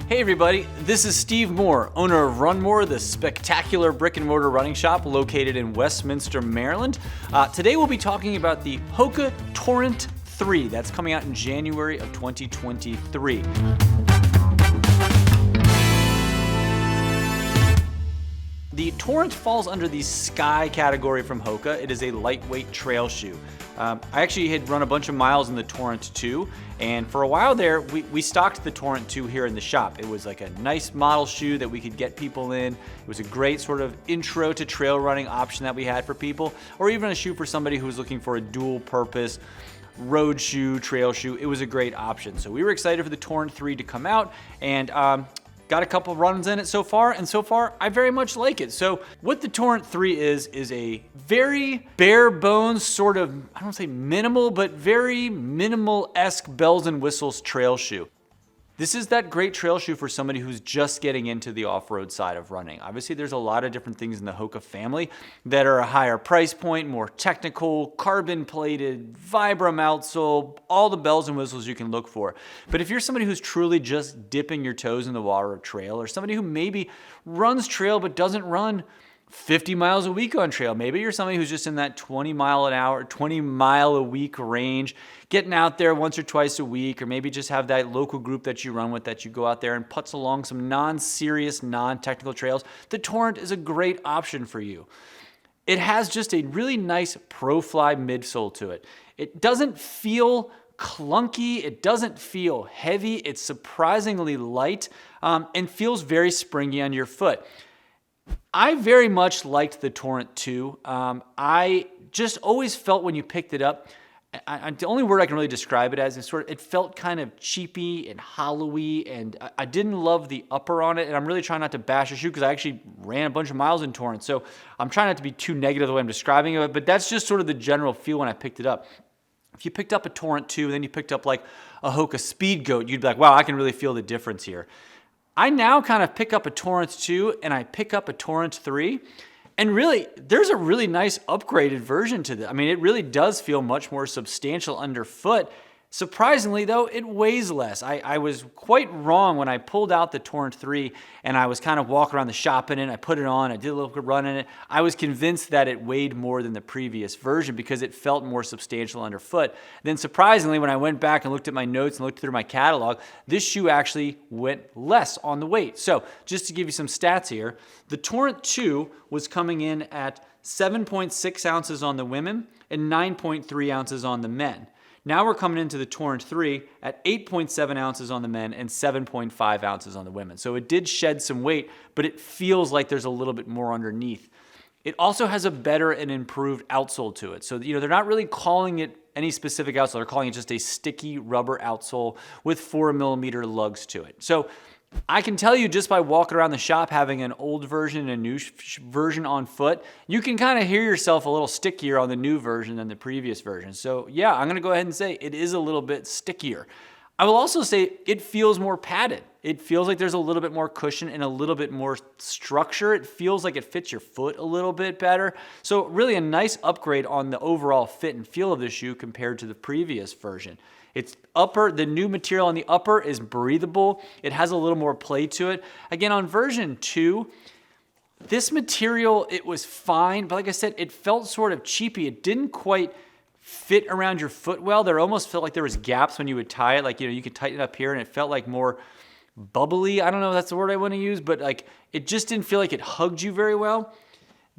Hey everybody, this is Steve Moore, owner of Run More, the spectacular brick and mortar running shop located in Westminster, Maryland. Today we'll be talking about the HOKA Torrent 3 that's coming out in January of 2023. The Torrent falls under the Sky category from HOKA. It is a lightweight trail shoe. I actually had run a bunch of miles in the Torrent 2, and for a while there, we stocked the Torrent 2 here in the shop. It was like a nice model shoe that we could get people in. It was a great sort of intro to trail running option that we had for people, or even a shoe for somebody who was looking for a dual purpose road shoe, trail shoe. It was a great option. So we were excited for the Torrent 3 to come out, and got a couple runs in it so far, and so far I very much like it. So what the Torrent 3 is a very bare bones sort of, I don't say minimal, but very minimal-esque bells and whistles trail shoe. This is that great trail shoe for somebody who's just getting into the off-road side of running. Obviously, there's a lot of different things in the HOKA family that are a higher price point, more technical, carbon-plated, Vibram outsole, all the bells and whistles you can look for. But if you're somebody who's truly just dipping your toes in the water of trail, or somebody who maybe runs trail but doesn't run 50 miles a week on trail. Maybe you're somebody who's just in that 20 mile a week range, getting out there once or twice a week, or maybe just have that local group that you run with that you go out there and putz along some non-serious, non-technical trails. The Torrent is a great option for you. It has just a really nice ProFly midsole to it. It doesn't feel clunky, it doesn't feel heavy, it's surprisingly light, and feels very springy on your foot. I very much liked the Torrent 2. I just always felt when you picked it up, the only word I can really describe it as is it felt kind of cheapy and hollowy, and I didn't love the upper on it, and I'm really trying not to bash the shoe because I actually ran a bunch of miles in Torrent, so I'm trying not to be too negative the way I'm describing it, but that's just sort of the general feel when I picked it up. If you picked up a Torrent 2, then you picked up like a HOKA Speedgoat, you'd be like, wow, I can really feel the difference here. I now kind of pick up a Torrent 2 and I pick up a Torrent 3, and really, there's a really nice upgraded version to this. I mean, it really does feel much more substantial underfoot. Surprisingly, though, it weighs less. I was quite wrong when I pulled out the Torrent 3 and I was kind of walking around the shop in it. I put it on, I did a little run in it. I was convinced that it weighed more than the previous version because it felt more substantial underfoot. Then surprisingly, when I went back and looked at my notes and looked through my catalog, this shoe actually went less on the weight. So just to give you some stats here, the Torrent 2 was coming in at 7.6 ounces on the women and 9.3 ounces on the men. Now we're coming into the Torrent 3 at 8.7 ounces on the men and 7.5 ounces on the women. So it did shed some weight, but it feels like there's a little bit more underneath. It also has a better and improved outsole to it. So, they're not really calling it any specific outsole. They're calling it just a sticky rubber outsole with 4mm lugs to it. So I can tell you just by walking around the shop having an old version and a new version on foot, you can kind of hear yourself a little stickier on the new version than the previous version. So yeah, I'm going to go ahead and say it is a little bit stickier. I will also say it feels more padded. It feels like there's a little bit more cushion and a little bit more structure. It feels like it fits your foot a little bit better. So really a nice upgrade on the overall fit and feel of the shoe compared to the previous version. The new material on the upper is breathable. It has a little more play to it. Again, on version 2, this material, it was fine, but like I said, it felt sort of cheapy. It didn't quite fit around your foot well. There almost felt like there was gaps when you would tie it. Like, you could tighten it up here and it felt like more bubbly. I don't know if that's the word I want to use, but like it just didn't feel like it hugged you very well.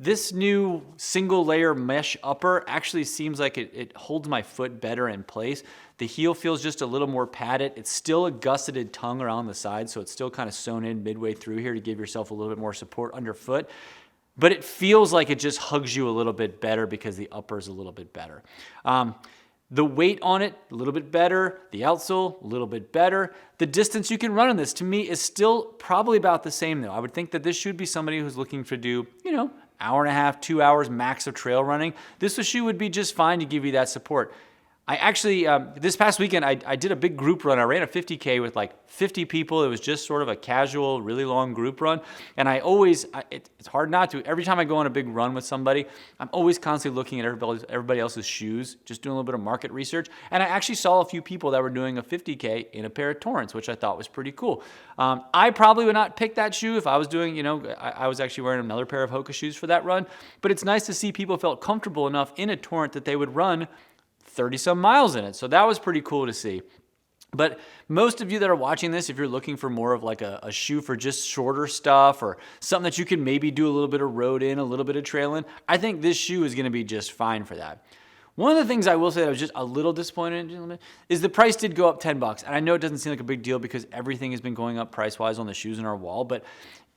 This new single layer mesh upper actually seems like it holds my foot better in place. The heel feels just a little more padded. It's still a gusseted tongue around the side, so it's still kind of sewn in midway through here to give yourself a little bit more support underfoot. But it feels like it just hugs you a little bit better because the upper is a little bit better. The weight on it, a little bit better. The outsole, a little bit better. The distance you can run on this, to me, is still probably about the same, though. I would think that this should be somebody who's looking to do, hour and a half, 2 hours max of trail running. This shoe would be just fine to give you that support. I actually, this past weekend, I did a big group run. I ran a 50K with like 50 people. It was just sort of a casual, really long group run. And I always, it's hard not to. Every time I go on a big run with somebody, I'm always constantly looking at everybody else's shoes, just doing a little bit of market research. And I actually saw a few people that were doing a 50K in a pair of Torrents, which I thought was pretty cool. I probably would not pick that shoe if I was doing, I was actually wearing another pair of HOKA shoes for that run. But it's nice to see people felt comfortable enough in a Torrent that they would run 30 some miles in it. So that was pretty cool to see. But most of you that are watching this, if you're looking for more of like a shoe for just shorter stuff or something that you can maybe do a little bit of road in, a little bit of trail in, I think this shoe is going to be just fine for that. One of the things I will say that I was just a little disappointed in is the price did go up $10. And I know it doesn't seem like a big deal because everything has been going up price-wise on the shoes in our wall, but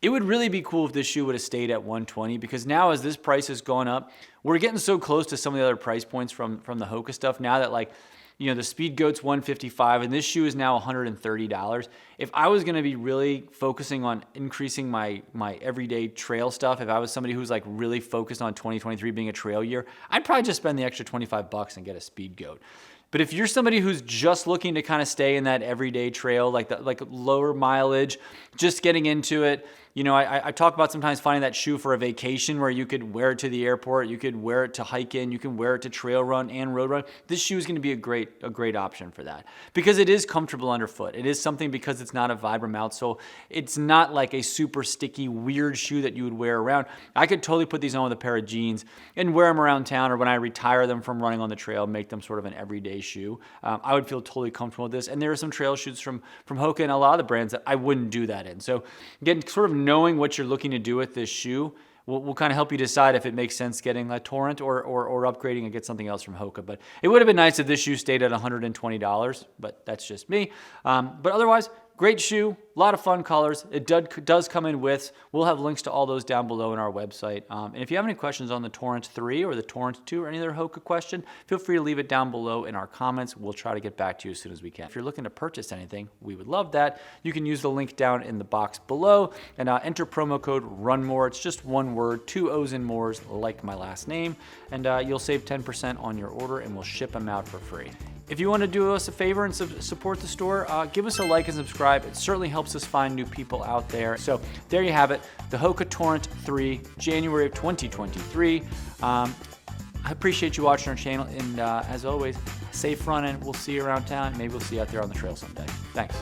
it would really be cool if this shoe would have stayed at $120, because now as this price has gone up, we're getting so close to some of the other price points from the HOKA stuff now that the Speedgoat's $155 and this shoe is now $130. If I was going to be really focusing on increasing my everyday trail stuff, if I was somebody who's like really focused on 2023 being a trail year, I'd probably just spend the extra $25 and get a Speedgoat. But if you're somebody who's just looking to kind of stay in that everyday trail, like lower mileage, just getting into it, I talk about sometimes finding that shoe for a vacation where you could wear it to the airport, you could wear it to hike in, you can wear it to trail run and road run. This shoe is going to be a great option for that because it is comfortable underfoot. It is something because it's not a Vibram outsole. It's not like a super sticky, weird shoe that you would wear around. I could totally put these on with a pair of jeans and wear them around town, or when I retire them from running on the trail, make them sort of an everyday shoe. I would feel totally comfortable with this. And there are some trail shoes from HOKA and a lot of the brands that I wouldn't do that in. So again, sort of knowing what you're looking to do with this shoe will kind of help you decide if it makes sense getting a Torrent or upgrading and get something else from HOKA. But it would have been nice if this shoe stayed at $120, but that's just me. But otherwise, great shoe, a lot of fun colors. It does come in widths. We'll have links to all those down below in our website. And if you have any questions on the Torrent 3 or the Torrent 2 or any other HOKA question, feel free to leave it down below in our comments. We'll try to get back to you as soon as we can. If you're looking to purchase anything, we would love that. You can use the link down in the box below and enter promo code RUNMORE. It's just one word, 2 O's in Moores, like my last name, and you'll save 10% on your order, and we'll ship them out for free. If you want to do us a favor and support the store, give us a like and subscribe. It certainly helps us find new people out there. So there you have it, the HOKA Torrent 3, January of 2023. I appreciate you watching our channel, and as always, safe running. We'll see you around town. Maybe we'll see you out there on the trail someday. Thanks.